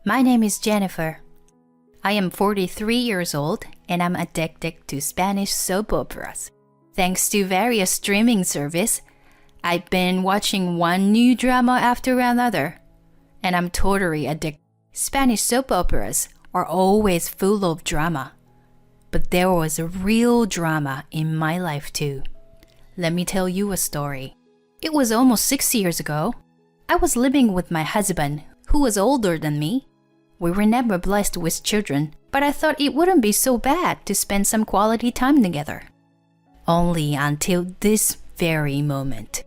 My name is Jennifer. I am 43 years old and I'm addicted to Spanish soap operas. Thanks to various streaming services, I've been watching one new drama after another, and I'm totally addicted. Spanish soap operas are always full of drama, but there was a real drama in my life too. Let me tell you a story. It was almost 6 years ago. I was living with my husband, who was older than me. We were never blessed with children, but I thought it wouldn't be so bad to spend some quality time together. Only until this very moment.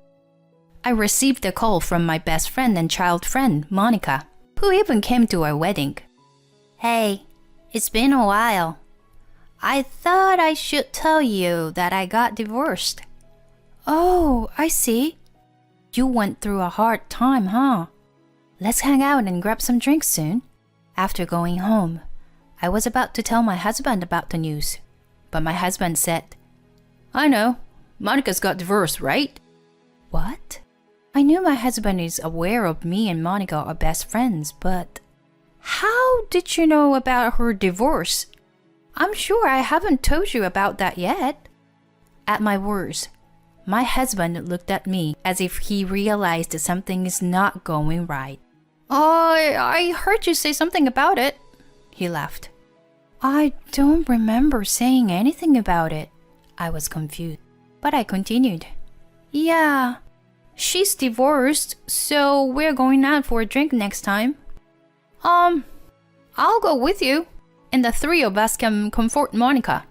I received a call from my best friend and child friend, Monica, who even came to our wedding. Hey, it's been a while. I thought I should tell you that I got divorced. Oh, I see. You went through a hard time, huh? Let's hang out and grab some drinks soon. After going home, I was about to tell my husband about the news, but my husband said, I know, Monica's got divorced, right? What? I knew my husband is aware of me and Monica are best friends, but how did you know about her divorce? I'm sure I haven't told you about that yet. At my words, my husband looked at me as if he realized something is not going right. I heard you say something about it, he laughed. I don't remember saying anything about it. I was confused, but I continued. Yeah, she's divorced, so we're going out for a drink next time. I'll go with you, and the three of us can comfort Monica.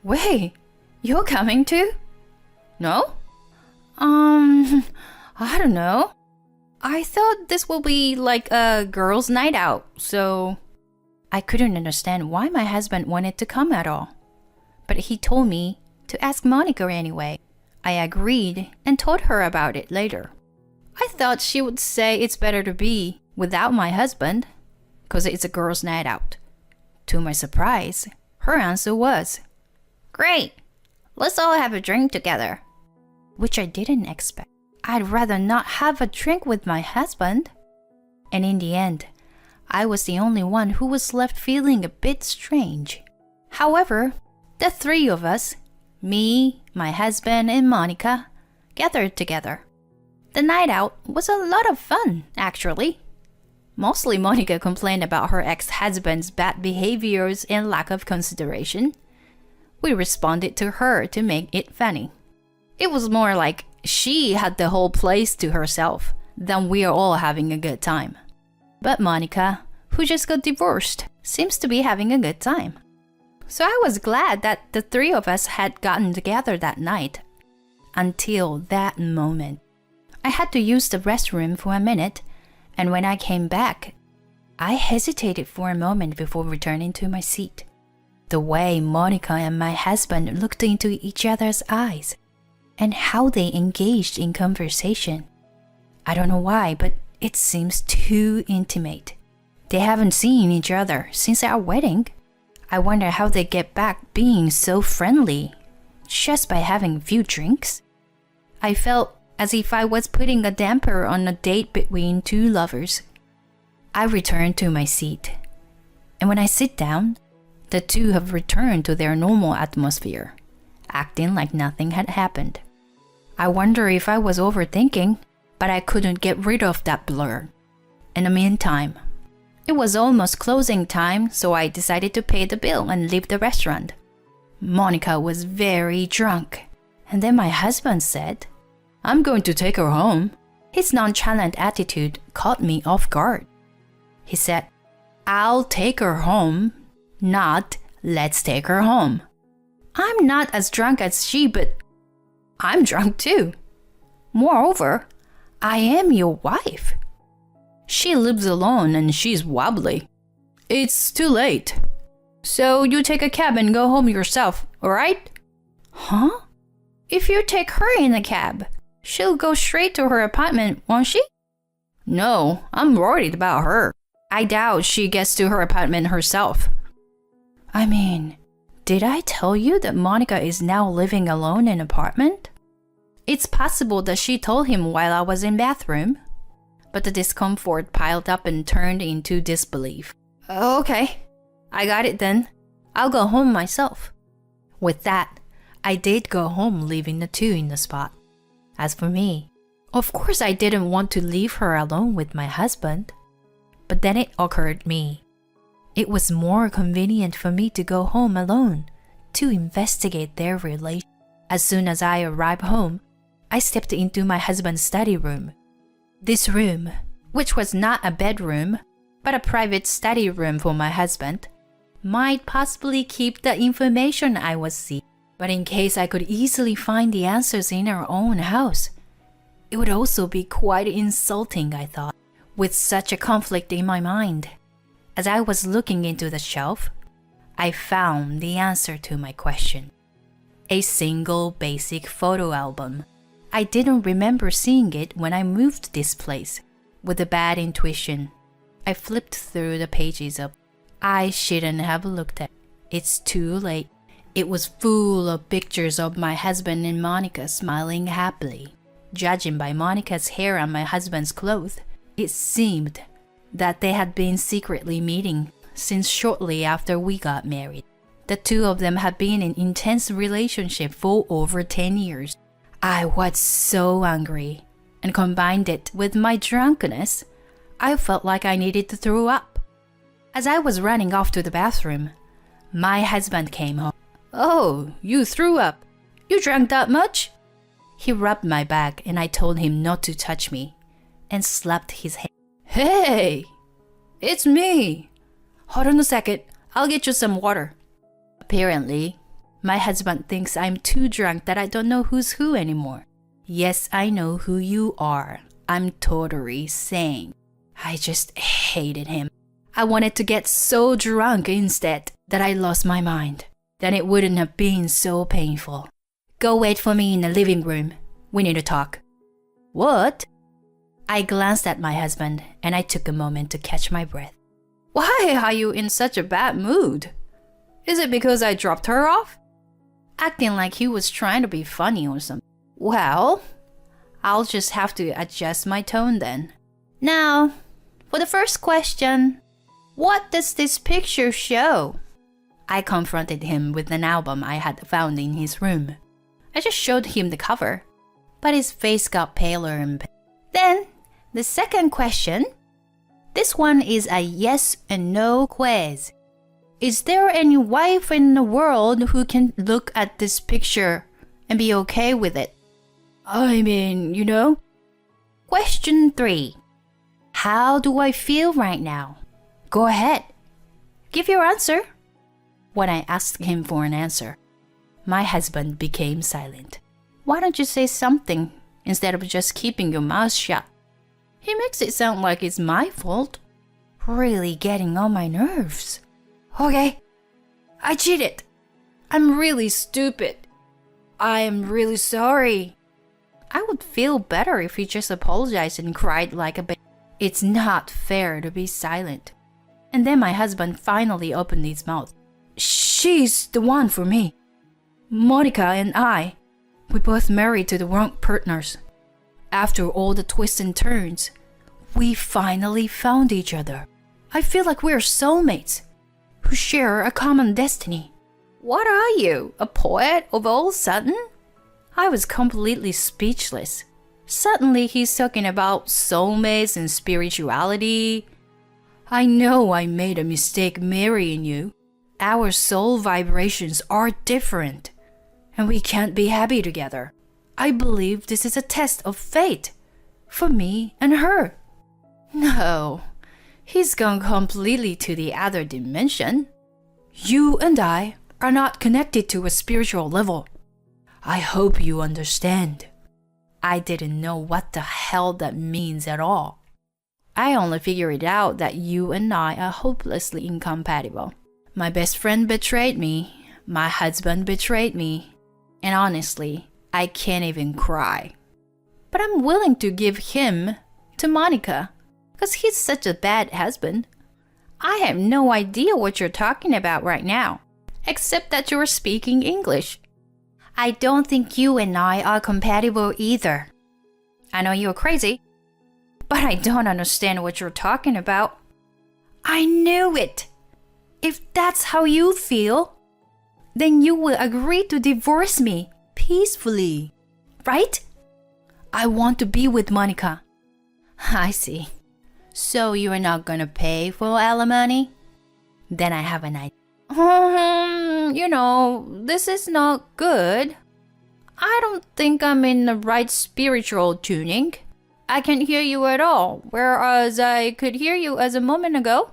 Wait, you're coming too? No? I don't know. I thought this will be like a girls' night out, so I couldn't understand why my husband wanted to come at all. But he told me to ask Monica anyway. I agreed and told her about it later. I thought she would say it's better to be without my husband, because it's a girls' night out. To my surprise, her answer was, Great, let's all have a drink together. Which I didn't expect. I'd rather not have a drink with my husband. And in the end, I was the only one who was left feeling a bit strange. However, the three of us, me, my husband, and Monica, gathered together. The night out was a lot of fun, actually. Mostly Monica complained about her ex-husband's bad behaviors and lack of consideration. We responded to her to make it funny. It was more like she had the whole place to herself than we are all having a good time. But Monica, who just got divorced, seems to be having a good time. So I was glad that the three of us had gotten together that night. Until that moment. I had to use the restroom for a minute, and when I came back, I hesitated for a moment before returning to my seat. The way Monica and my husband looked into each other's eyes, and how they engaged in conversation. I don't know why, but it seems too intimate. They haven't seen each other since our wedding. I wonder how they get back being so friendly, just by having a few drinks. I felt as if I was putting a damper on a date between two lovers. I returned to my seat, and when I sit down, the two have returned to their normal atmosphere, acting like nothing had happened. I wonder if I was overthinking, but I couldn't get rid of that blur. In the meantime, it was almost closing time, so I decided to pay the bill and leave the restaurant. Monica was very drunk, and then my husband said, I'm going to take her home. His nonchalant attitude caught me off guard. He said, I'll take her home, not let's take her home. I'm not as drunk as she, but I'm drunk too. Moreover, I am your wife. She lives alone and she's wobbly. It's too late. So you take a cab and go home yourself, alright? Huh? If you take her in a cab, she'll go straight to her apartment, won't she? No, I'm worried about her. I doubt she gets to her apartment herself. I mean, did I tell you that Monica is now living alone in an apartment? It's possible that she told him while I was in bathroom. but the discomfort piled up and turned into disbelief. Okay, I got it then. I'll go home myself. With that, I did go home, leaving the two in the spot. As for me, of course I didn't want to leave her alone with my husband. But then it occurred to me. It was more convenient for me to go home alone to investigate their relation. As soon as I arrived home, I stepped into my husband's study room. This room, which was not a bedroom, but a private study room for my husband, might possibly keep the information I was seeking. But in case I could easily find the answers in our own house, it would also be quite insulting, I thought, with such a conflict in my mind. As I was looking into the shelf, I found the answer to my question. A single basic photo album. I didn't remember seeing it when I moved this place. With a bad intuition, I flipped through the pages of I shouldn't have looked at it. It's too late. It was full of pictures of my husband and Monica smiling happily. Judging by Monica's hair on my husband's clothes, it seemed that they had been secretly meeting since shortly after we got married. The two of them had been in an intense relationship for over 10 years. I was so angry, and combined it with my drunkenness, I felt like I needed to throw up. As I was running off to the bathroom, my husband came home. Oh, you threw up. You drank that much? He rubbed my back and I told him not to touch me and slapped his hand. Hey, it's me. Hold on a second, I'll get you some water. Apparently, my husband thinks I'm too drunk that I don't know who's who anymore. Yes, I know who you are. I'm totally sane. I just hated him. I wanted to get so drunk instead that I lost my mind. Then it wouldn't have been so painful. Go wait for me in the living room. We need to talk. What? I glanced at my husband and I took a moment to catch my breath. Why are you in such a bad mood? Is it because I dropped her off? Acting like he was trying to be funny or something. Well, I'll just have to adjust my tone then. Now, for the first question, what does this picture show? I confronted him with an album I had found in his room. I just showed him the cover, but his face got paler and paler. Then, the second question. This one is a yes and no quiz. Is there any wife in the world who can look at this picture and be okay with it? I mean, you know. Question 3. How do I feel right now? Go ahead. Give your answer. When I asked him for an answer, my husband became silent. Why don't you say something instead of just keeping your mouth shut? He makes it sound like it's my fault. Really getting on my nerves. Okay, I cheated. I'm really stupid. I'm really sorry. I would feel better if he just apologized and cried like a baby. It's not fair to be silent. And then my husband finally opened his mouth. She's the one for me. Monica and I, we both married to the wrong partners. After all the twists and turns, we finally found each other. I feel like we're soulmates who share a common destiny. What are you, a poet of all sudden? I was completely speechless. Suddenly he's talking about soulmates and spirituality. I know I made a mistake marrying you. Our soul vibrations are different, and we can't be happy together. I believe this is a test of fate for me and her. No, he's gone completely to the other dimension. You and I are not connected to a spiritual level. I hope you understand. I didn't know what the hell that means at all. I only figured out that you and I are hopelessly incompatible. My best friend betrayed me, my husband betrayed me, and honestly, I can't even cry. But I'm willing to give him to Monica, because he's such a bad husband. I have no idea what you're talking about right now, except that you're speaking English. I don't think you and I are compatible either. I know you're crazy, But I don't understand what you're talking about. I knew it! If that's how you feel, then you will agree to divorce me peacefully, right? I want to be with Monica. I see. So you're not gonna pay for alimony? Then I have an idea. This is not good. I don't think I'm in the right spiritual tuning. I can't hear you at all, whereas I could hear you as a moment ago.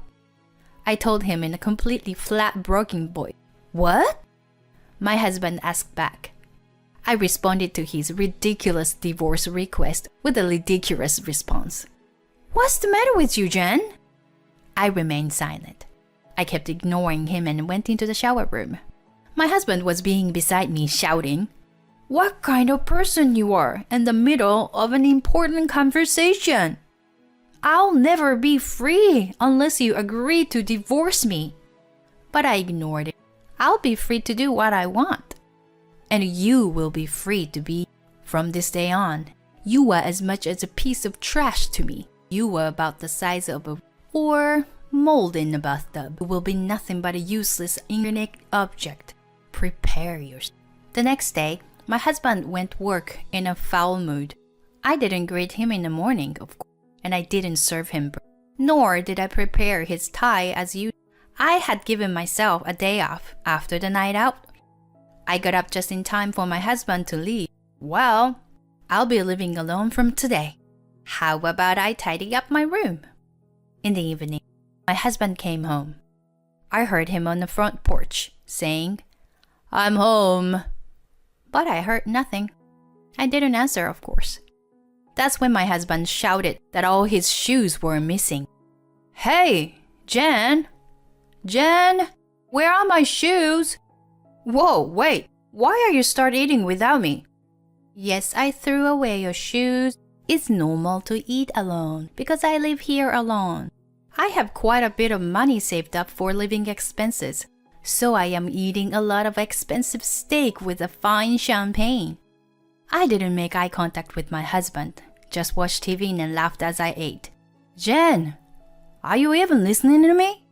I told him in a completely flat, broken voice. What? My husband asked back. I responded to his ridiculous divorce request with a ridiculous response. What's the matter with you, Jen? I remained silent. I kept ignoring him and went into the shower room. My husband was being beside me, shouting, What kind of person you are in the middle of an important conversation? I'll never be free unless you agree to divorce me. But I ignored it. I'll be free to do what I want. And you will be free to be. From this day on, you are as much as a piece of trash to me. You were about the size of a mold in a bathtub. You will be nothing but a useless inanimate object. Prepare yourself. The next day, my husband went to work in a foul mood. I didn't greet him in the morning, of course, and I didn't serve him, nor did I prepare his tie as usual. I had given myself a day off after the night out. I got up just in time for my husband to leave. Well, I'll be living alone from today. How about I tidy up my room? In the evening, my husband came home. I heard him on the front porch saying, I'm home. But I heard nothing. I didn't answer, of course. That's when my husband shouted that all his shoes were missing. Hey, Jen! Jen! Where are my shoes? Whoa, wait. Why are you start eating without me? Yes, I threw away your shoes. It's normal to eat alone because I live here alone. I have quite a bit of money saved up for living expenses, so I am eating a lot of expensive steak with a fine champagne. I didn't make eye contact with my husband, just watched TV and laughed as I ate. Jen, are you even listening to me?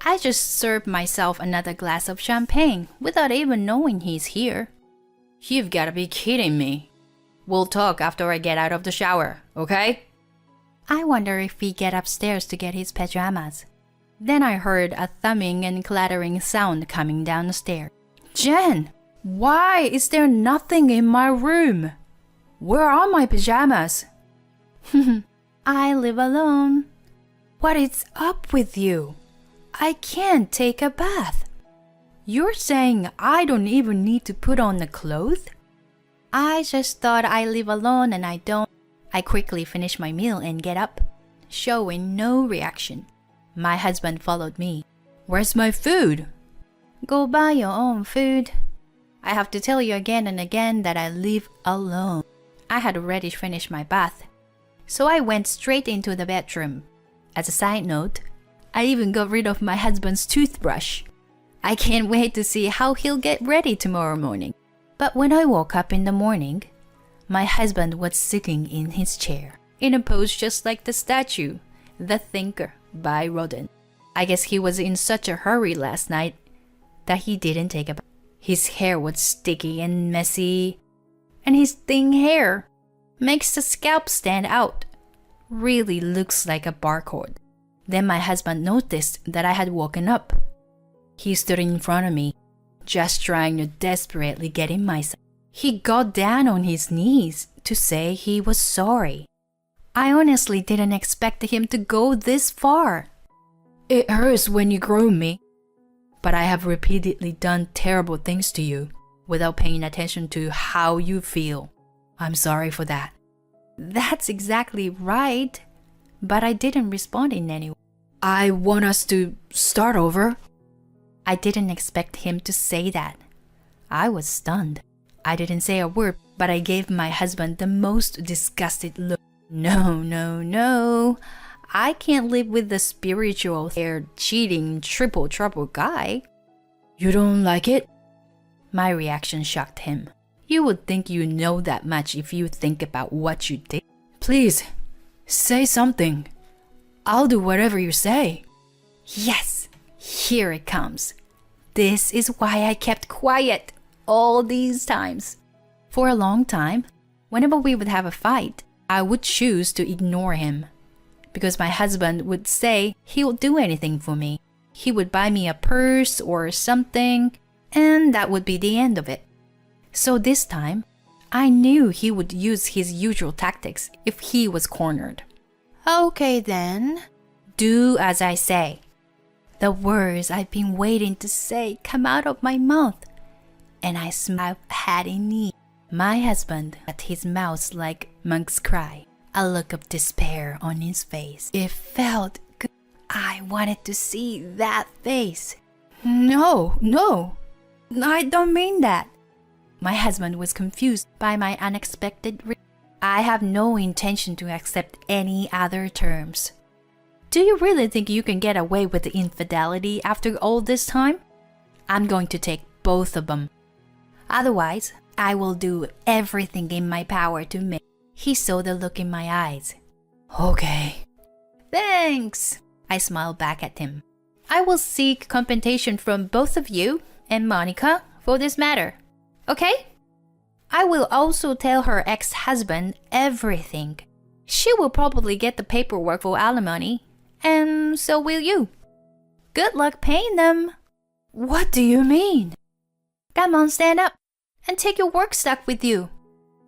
I just served myself another glass of champagne without even knowing he's here. You've got to be kidding me. We'll talk after I get out of the shower, okay? I wonder if he get upstairs to get his pajamas. Then I heard a thumbing and clattering sound coming down the stairs. Jen, why is there nothing in my room? Where are my pajamas? I live alone. What is up with you? I can't take a bath. You're saying I don't even need to put on the clothes? I just thought I live alone and I don't. I quickly finish my meal and get up, showing no reaction. My husband followed me. Where's my food? Go buy your own food. I have to tell you again and again that I live alone. I had already finished my bath, so I went straight into the bedroom. As a side note, I even got rid of my husband's toothbrush. I can't wait to see how he'll get ready tomorrow morning. But when I woke up in the morning, my husband was sitting in his chair, in a pose just like the statue, The Thinker by Rodin. I guess he was in such a hurry last night that he didn't take a bath. His hair was sticky and messy, and his thin hair makes the scalp stand out. Really looks like a barcode. Then my husband noticed that I had woken up. He stood in front of me, just trying to desperately get in myself. He got down on his knees to say he was sorry. I honestly didn't expect him to go this far. It hurts when you groom me, but I have repeatedly done terrible things to you without paying attention to how you feel. I'm sorry for that. That's exactly right, but I didn't respond in any way. I want us to start over. I didn't expect him to say that. I was stunned. I didn't say a word, but I gave my husband the most disgusted look. No. I can't live with the spiritual, cheating, triple trouble guy. You don't like it? My reaction shocked him. You would think you know that much if you think about what you did. Please, Say something. I'll do whatever you say. Yes, here it comes. This is why I kept quiet all these times. For a long time, whenever we would have a fight, I would choose to ignore him. Because my husband would say he'll do anything for me. He would buy me a purse or something, and that would be the end of it. So this time, I knew he would use his usual tactics if he was cornered. Okay then, do as I say. The words I've been waiting to say come out of my mouth, and I smiled had in need. My husband at his mouth like monks cry, a look of despair on his face. It felt good. I wanted to see that face. No, I don't mean that. My husband was confused by my unexpected I have no intention to accept any other terms. Do you really think you can get away with the infidelity after all this time? I'm going to take both of them. Otherwise, I will do everything in my power to make. He saw the look in my eyes. Okay. Thanks. I smiled back at him. I will seek compensation from both of you and Monica for this matter. Okay? I will also tell her ex-husband everything. She will probably get the paperwork for alimony, and so will you. Good luck paying them. What do you mean? Come on, stand up and take your work stuff with you.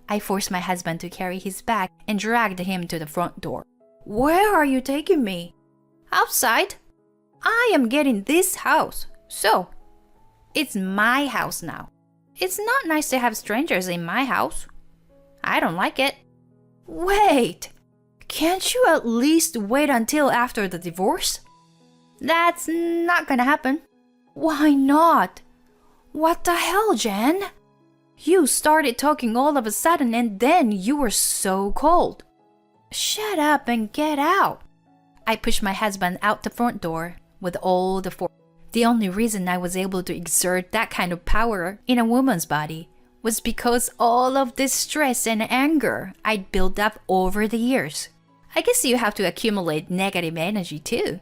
I forced my husband to carry his bag and dragged him to the front door. Where are you taking me? Outside. I am getting this house, so it's my house now. It's not nice to have strangers in my house. I don't like it. Wait, can't you at least wait until after the divorce? That's not gonna happen. Why not? What the hell, Jen? You started talking all of a sudden and then you were so cold. Shut up and get out. I pushed my husband out the front door with all the force. The only reason I was able to exert that kind of power in a woman's body was because all of this stress and anger I'd built up over the years. I guess you have to accumulate negative energy too.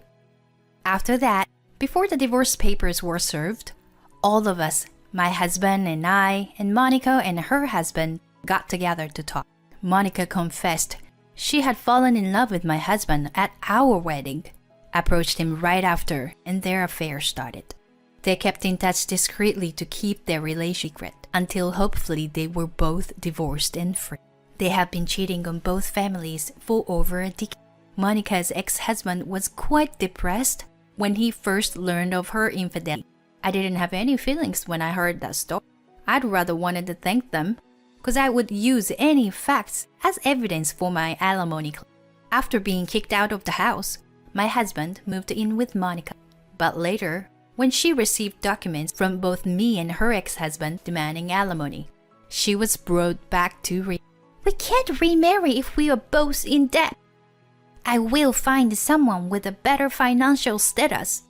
After that, before the divorce papers were served, all of us, my husband and I, and Monica and her husband, got together to talk. Monica confessed she had fallen in love with my husband at our wedding. Approached him right after, and their affair started. They kept in touch discreetly to keep their relationship secret until hopefully they were both divorced and free. They have been cheating on both families for over a decade. Monica's ex-husband was quite depressed when he first learned of her infidelity. I didn't have any feelings when I heard that story. I'd rather wanted to thank them because I would use any facts as evidence for my alimony claim. After being kicked out of the house, my husband moved in with Monica. But later, when she received documents from both me and her ex-husband demanding alimony, she was brought back to We can't remarry if we are both in debt. I will find someone with a better financial status.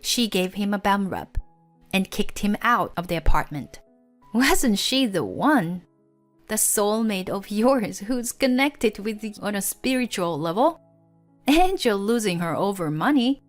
She gave him a bum rub and kicked him out of the apartment. Wasn't she the one? The soulmate of yours who's connected with you on a spiritual level? And you're losing her over money.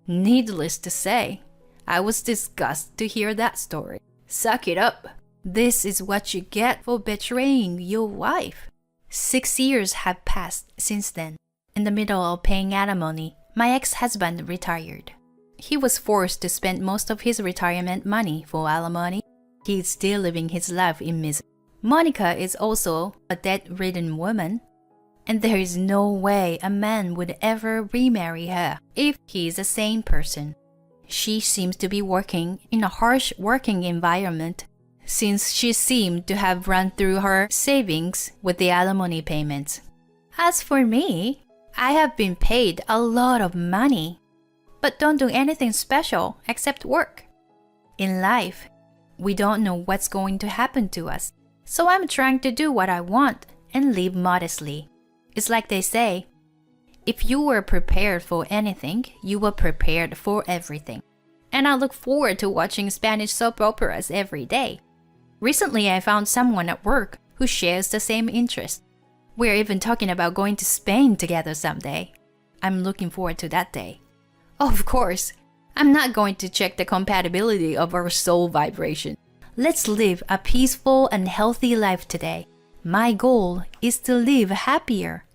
Needless to say, I was disgusted to hear that story. Suck it up. This is what you get for betraying your wife. 6 years have passed since then. In the middle of paying alimony, my ex-husband retired. He was forced to spend most of his retirement money for alimony. He's still living his life in misery. Monica is also a debt-ridden woman, and there is no way a man would ever remarry her if he is a sane person. She seems to be working in a harsh working environment since she seemed to have run through her savings with the alimony payments. As for me, I have been paid a lot of money, but don't do anything special except work. In life, we don't know what's going to happen to us, so I'm trying to do what I want and live modestly. It's like they say, if you were prepared for anything, you were prepared for everything. And I look forward to watching Spanish soap operas every day. Recently, I found someone at work who shares the same interest. We're even talking about going to Spain together someday. I'm looking forward to that day. Of course, I'm not going to check the compatibility of our soul vibration. Let's live a peaceful and healthy life today. My goal is to live happier.